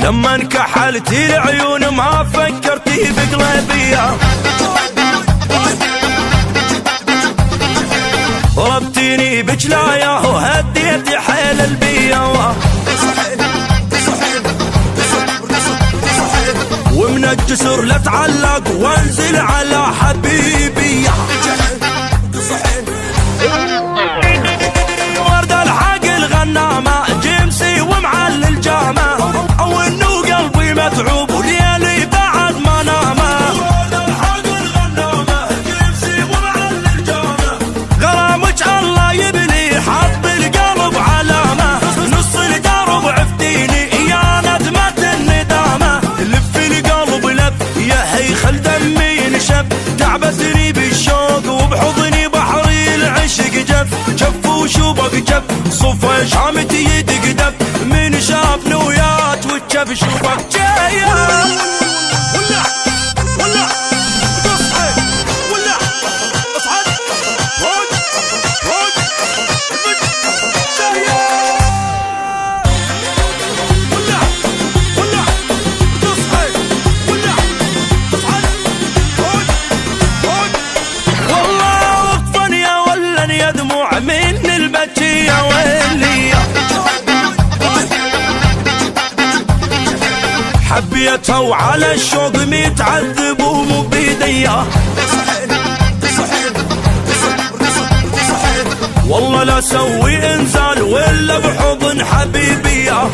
لما انكحلتي العيون ما فكرتي بقلبية، ضربتيني بجلايا وهديتي حيل البية، ومن الجسر لتعلق وانزل على حبيبي. ورد الحق الغنامة جيمسي ومعل الجامة، او انه قلبي متعوب وليالي بعد ما نامه. ورد الحق الغنامة جيمسي ومعل الجامة، غرامك الله يبني حط القلب علامة، نص الدرب عفتيني يا ندمة الندامة، لف القلب لف يا هيخل دمي ينشف، تعبتني بالشوق وبحضني بحري العشق جف، جف وشوبك جف صفا شامتي يدق دف، من شاف نويات وجف شوفك جايه. ولا ولا تصحي ولا اصعد روج روج جايه. ولا ولا تصحي ولا اصعد روج روج. والله وقفا يا ولن يا دموع من البكيه ويلي، حبيتها وعلى الشوق متعذب ومو بيديا، والله لا سوي انزال ولا بحضن حبيبية.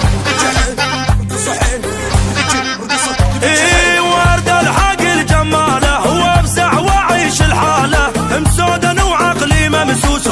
ايه ورد الحق الجماله وافزع واعيش الحاله، مسودا وعقلي ممسوس